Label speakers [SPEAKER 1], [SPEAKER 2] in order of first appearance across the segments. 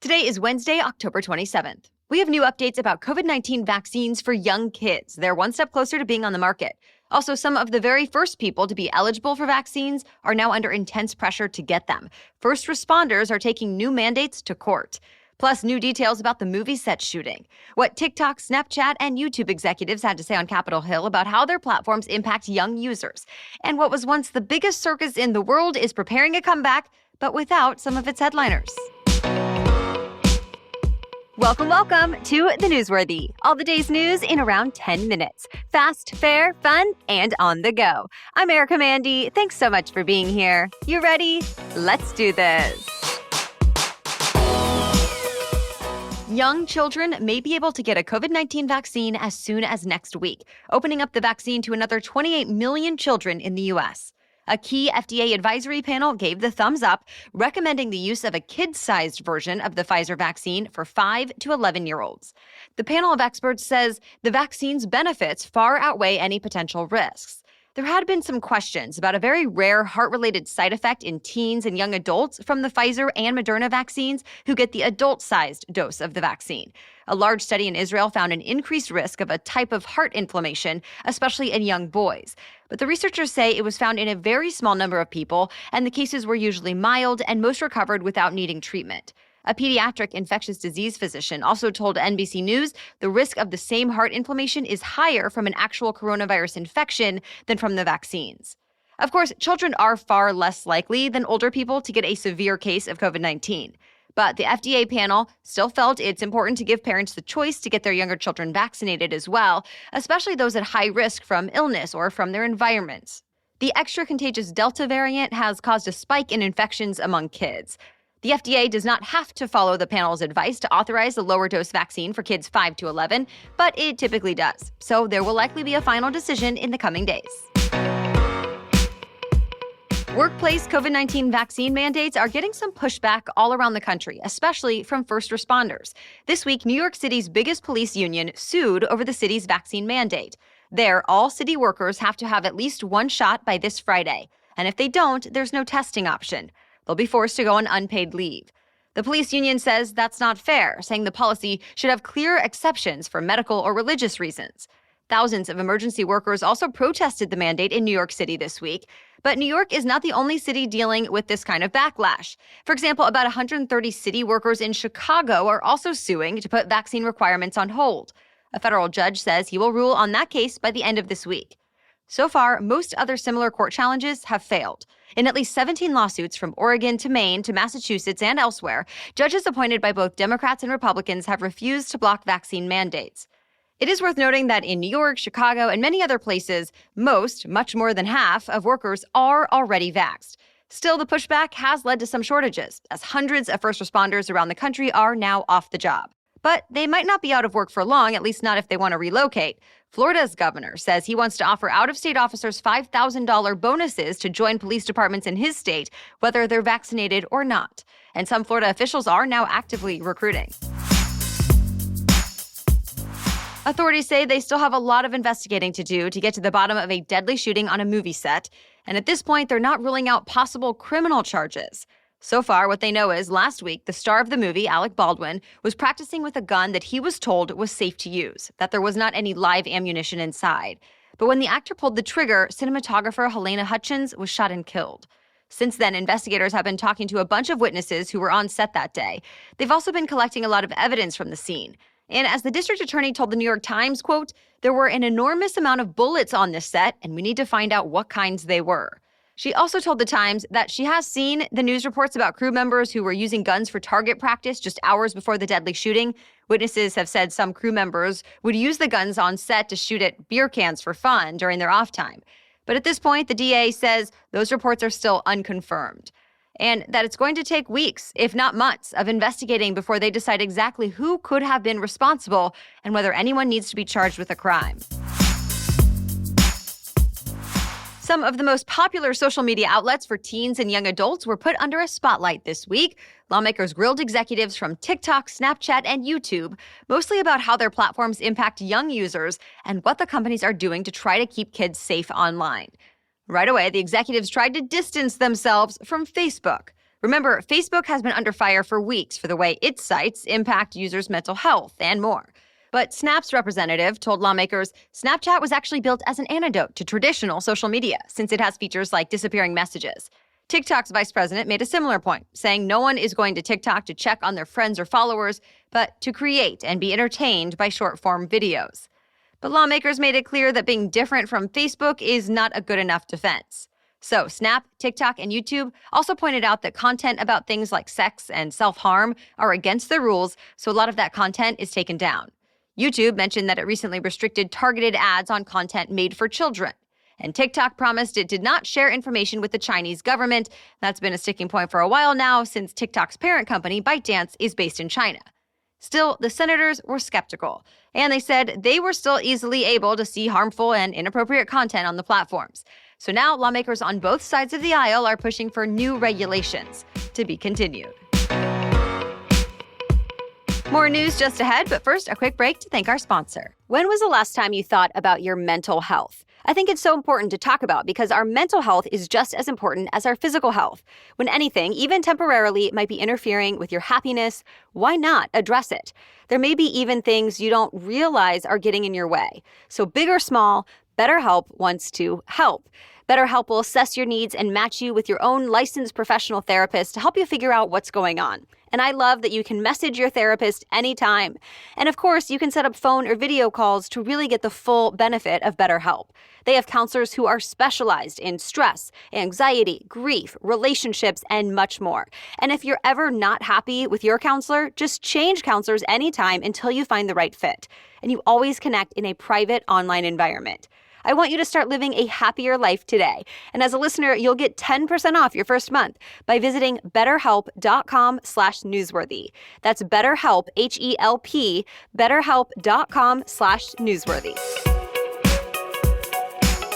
[SPEAKER 1] Today is Wednesday, October 27th. We have new updates about COVID-19 vaccines for young kids. They're one step closer to being on the market. Also, some of the very first people to be eligible for vaccines are now under intense pressure to get them. First responders are taking new mandates to court. Plus, new details about the movie set shooting. What TikTok, Snapchat, and YouTube executives had to say on Capitol Hill about how their platforms impact young users. And what was once the biggest circus in the world is preparing a comeback, but without some of its headliners. Welcome to The Newsworthy. All the day's news in around 10 minutes. Fast, fair, fun, and on the go. I'm Erica Mandy. Thanks so much for being here. You ready? Let's do this. Young children may be able to get a COVID-19 vaccine as soon as next week, opening up the vaccine to another 28 million children in the U.S. A key FDA advisory panel gave the thumbs up, recommending the use of a kid-sized version of the Pfizer vaccine for 5 to 11-year-olds. The panel of experts says the vaccine's benefits far outweigh any potential risks. There had been some questions about a very rare heart-related side effect in teens and young adults from the Pfizer and Moderna vaccines who get the adult-sized dose of the vaccine. A large study in Israel found an increased risk of a type of heart inflammation, especially in young boys. But the researchers say it was found in a very small number of people, and the cases were usually mild and most recovered without needing treatment. A pediatric infectious disease physician also told NBC News the risk of the same heart inflammation is higher from an actual coronavirus infection than from the vaccines. Of course, children are far less likely than older people to get a severe case of COVID-19. But the FDA panel still felt it's important to give parents the choice to get their younger children vaccinated as well, especially those at high risk from illness or from their environments. The extra contagious Delta variant has caused a spike in infections among kids. The FDA does not have to follow the panel's advice to authorize a lower dose vaccine for kids 5 to 11, but it typically does. So there will likely be a final decision in the coming days. Workplace COVID-19 vaccine mandates are getting some pushback all around the country, especially from first responders. This week, New York City's biggest police union sued over the city's vaccine mandate. There, all city workers have to have at least one shot by this Friday. And if they don't, there's no testing option. They'll be forced to go on unpaid leave. The police union says that's not fair, saying the policy should have clear exceptions for medical or religious reasons. Thousands of emergency workers also protested the mandate in New York City this week. But New York is not the only city dealing with this kind of backlash. For example, about 130 city workers in Chicago are also suing to put vaccine requirements on hold. A federal judge says he will rule on that case by the end of this week. So far, most other similar court challenges have failed. In at least 17 lawsuits from Oregon to Maine to Massachusetts and elsewhere, judges appointed by both Democrats and Republicans have refused to block vaccine mandates. It is worth noting that in New York, Chicago, and many other places, much more than half, of workers are already vaxxed. Still, the pushback has led to some shortages, as hundreds of first responders around the country are now off the job. But they might not be out of work for long, at least not if they want to relocate. Florida's governor says he wants to offer out-of-state officers $5,000 bonuses to join police departments in his state, whether they're vaccinated or not. And some Florida officials are now actively recruiting. Authorities say they still have a lot of investigating to do to get to the bottom of a deadly shooting on a movie set. And at this point, they're not ruling out possible criminal charges. So far, what they know is last week, the star of the movie, Alec Baldwin, was practicing with a gun that he was told was safe to use, that there was not any live ammunition inside. But when the actor pulled the trigger, cinematographer Helena Hutchins was shot and killed. Since then, investigators have been talking to a bunch of witnesses who were on set that day. They've also been collecting a lot of evidence from the scene. And as the district attorney told the New York Times, quote, "There were an enormous amount of bullets on this set, and we need to find out what kinds they were." She also told the Times that she has seen the news reports about crew members who were using guns for target practice just hours before the deadly shooting. Witnesses have said some crew members would use the guns on set to shoot at beer cans for fun during their off time. But at this point, the DA says those reports are still unconfirmed, and that it's going to take weeks, if not months, of investigating before they decide exactly who could have been responsible and whether anyone needs to be charged with a crime. Some of the most popular social media outlets for teens and young adults were put under a spotlight this week. Lawmakers grilled executives from TikTok, Snapchat, and YouTube, mostly about how their platforms impact young users and what the companies are doing to try to keep kids safe online. Right away, the executives tried to distance themselves from Facebook. Remember, Facebook has been under fire for weeks for the way its sites impact users' mental health and more. But Snap's representative told lawmakers Snapchat was actually built as an antidote to traditional social media, since it has features like disappearing messages. TikTok's vice president made a similar point, saying no one is going to TikTok to check on their friends or followers, but to create and be entertained by short-form videos. But lawmakers made it clear that being different from Facebook is not a good enough defense. So Snap, TikTok, and YouTube also pointed out that content about things like sex and self-harm are against the rules, so a lot of that content is taken down. YouTube mentioned that it recently restricted targeted ads on content made for children. And TikTok promised it did not share information with the Chinese government. That's been a sticking point for a while now, since TikTok's parent company, ByteDance, is based in China. Still, the senators were skeptical, and they said they were still easily able to see harmful and inappropriate content on the platforms. So now lawmakers on both sides of the aisle are pushing for new regulations. To be continued. More news just ahead, but first, a quick break to thank our sponsor. When was the last time you thought about your mental health? I think it's so important to talk about because our mental health is just as important as our physical health. When anything, even temporarily, might be interfering with your happiness, why not address it? There may be even things you don't realize are getting in your way. So big or small, BetterHelp wants to help. BetterHelp will assess your needs and match you with your own licensed professional therapist to help you figure out what's going on. And I love that you can message your therapist anytime. And of course, you can set up phone or video calls to really get the full benefit of BetterHelp. They have counselors who are specialized in stress, anxiety, grief, relationships, and much more. And if you're ever not happy with your counselor, just change counselors anytime until you find the right fit. And you always connect in a private online environment. I want you to start living a happier life today. And as a listener, you'll get 10% off your first month by visiting betterhelp.com/newsworthy. That's BetterHelp, H-E-L-P, betterhelp.com/newsworthy.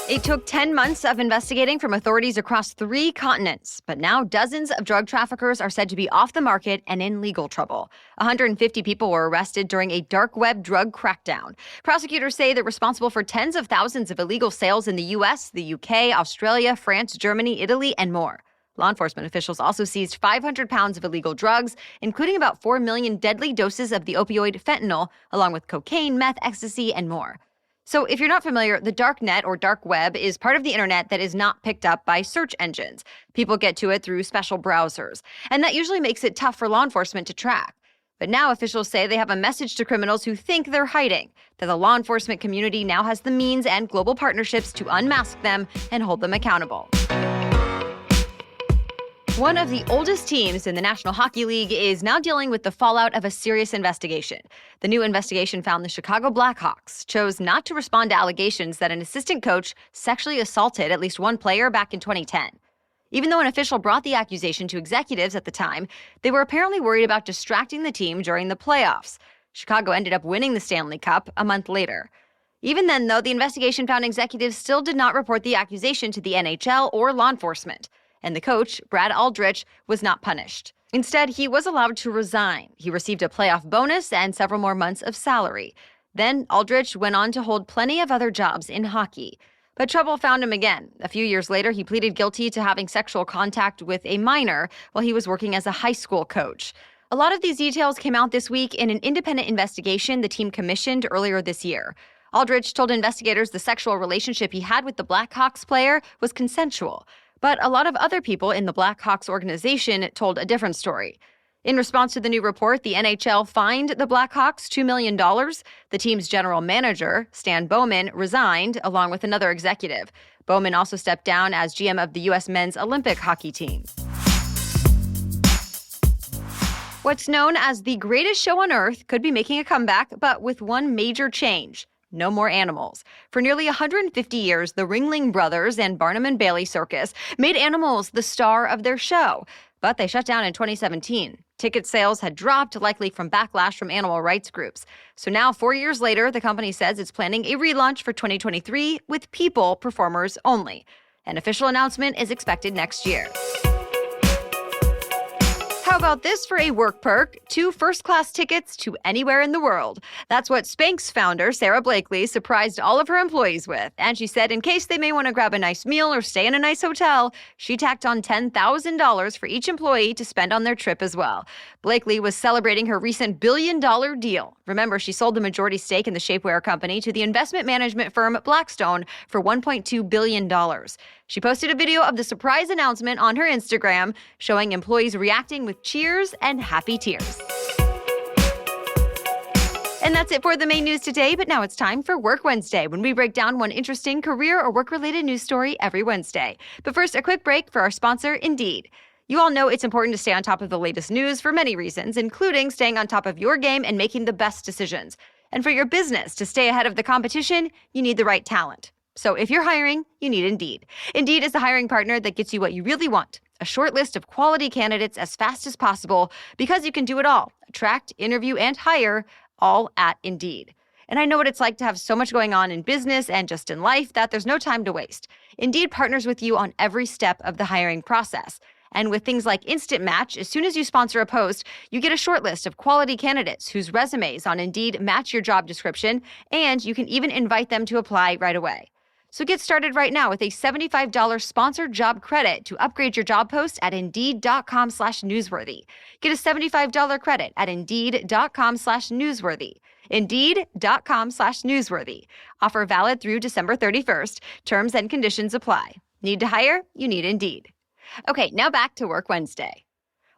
[SPEAKER 1] It took 10 months of investigating from authorities across 3 continents, but now dozens of drug traffickers are said to be off the market and in legal trouble. 150 people were arrested during a dark web drug crackdown. Prosecutors say they're responsible for tens of thousands of illegal sales in the U.S., the U.K., Australia, France, Germany, Italy, and more. Law enforcement officials also seized 500 pounds of illegal drugs, including about 4 million deadly doses of the opioid fentanyl, along with cocaine, meth, ecstasy, and more. So if you're not familiar, the dark net or dark web is part of the internet that is not picked up by search engines. People get to it through special browsers, and that usually makes it tough for law enforcement to track. But now officials say they have a message to criminals who think they're hiding, that the law enforcement community now has the means and global partnerships to unmask them and hold them accountable. One of the oldest teams in the National Hockey League is now dealing with the fallout of a serious investigation. The new investigation found the Chicago Blackhawks chose not to respond to allegations that an assistant coach sexually assaulted at least one player back in 2010. Even though an official brought the accusation to executives at the time, they were apparently worried about distracting the team during the playoffs. Chicago ended up winning the Stanley Cup a month later. Even then, though, the investigation found executives still did not report the accusation to the NHL or law enforcement. And the coach, Brad Aldrich, was not punished. Instead, he was allowed to resign. He received a playoff bonus and several more months of salary. Then Aldrich went on to hold plenty of other jobs in hockey. But trouble found him again. A few years later, he pleaded guilty to having sexual contact with a minor while he was working as a high school coach. A lot of these details came out this week in an independent investigation the team commissioned earlier this year. Aldrich told investigators the sexual relationship he had with the Blackhawks player was consensual. But a lot of other people in the Blackhawks organization told a different story. In response to the new report, the NHL fined the Blackhawks $2 million. The team's general manager, Stan Bowman, resigned along with another executive. Bowman also stepped down as GM of the U.S. men's Olympic hockey team. What's known as the greatest show on earth could be making a comeback, but with one major change. No more animals. For nearly 150 years, the Ringling Brothers and Barnum and Bailey Circus made animals the star of their show, but they shut down in 2017. Ticket sales had dropped, likely from backlash from animal rights groups. So now, 4 years later, the company says it's planning a relaunch for 2023 with people performers only. An official announcement is expected next year. how about this for a work perk? 2 first-class tickets to anywhere in the world. That's what Spanx founder Sarah Blakely surprised all of her employees with. And she said in case they may want to grab a nice meal or stay in a nice hotel, she tacked on $10,000 for each employee to spend on their trip as well. Blakely was celebrating her recent billion-dollar deal. Remember, she sold the majority stake in the shapewear company to the investment management firm Blackstone for $1.2 billion. She posted a video of the surprise announcement on her Instagram, showing employees reacting with cheers and happy tears. And that's it for the main news today, but now it's time for Work Wednesday, when we break down one interesting career or work-related news story every Wednesday. But first, a quick break for our sponsor, Indeed. You all know it's important to stay on top of the latest news for many reasons, including staying on top of your game and making the best decisions. And for your business to stay ahead of the competition, you need the right talent. So if you're hiring, you need Indeed. Indeed is the hiring partner that gets you what you really want, a short list of quality candidates as fast as possible, because you can do it all: attract, interview, and hire, all at Indeed. And I know what it's like to have so much going on in business and just in life that there's no time to waste. Indeed partners with you on every step of the hiring process. And with things like Instant Match, as soon as you sponsor a post, you get a short list of quality candidates whose resumes on Indeed match your job description, and you can even invite them to apply right away. So get started right now with a $75 sponsored job credit to upgrade your job post at Indeed.com/newsworthy. Get a $75 credit at Indeed.com/newsworthy. Indeed.com/newsworthy. Offer valid through December 31st. Terms and conditions apply. Need to hire? You need Indeed. Okay, now back to Work Wednesday.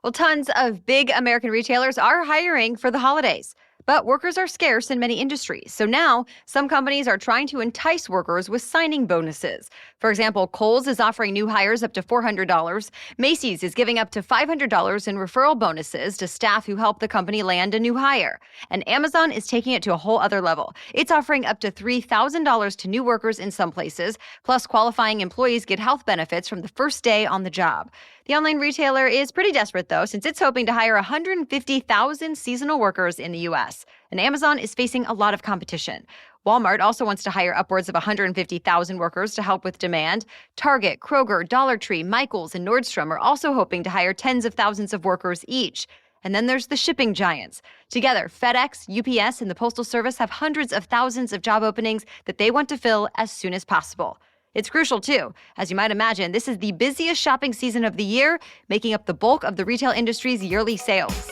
[SPEAKER 1] Well, tons of big American retailers are hiring for the holidays. But workers are scarce in many industries, so now some companies are trying to entice workers with signing bonuses. For example, Kohl's is offering new hires up to $400. Macy's is giving up to $500 in referral bonuses to staff who help the company land a new hire. And Amazon is taking it to a whole other level. It's offering up to $3,000 to new workers in some places, plus qualifying employees get health benefits from the first day on the job. The online retailer is pretty desperate, though, since it's hoping to hire 150,000 seasonal workers in the U.S., and Amazon is facing a lot of competition. Walmart also wants to hire upwards of 150,000 workers to help with demand. Target, Kroger, Dollar Tree, Michaels, and Nordstrom are also hoping to hire tens of thousands of workers each. And then there's the shipping giants. Together, FedEx, UPS, and the Postal Service have hundreds of thousands of job openings that they want to fill as soon as possible. It's crucial, too. As you might imagine, this is the busiest shopping season of the year, making up the bulk of the retail industry's yearly sales.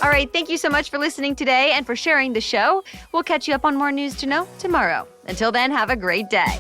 [SPEAKER 1] All right, thank you so much for listening today and for sharing the show. We'll catch you up on more news to know tomorrow. Until then, have a great day.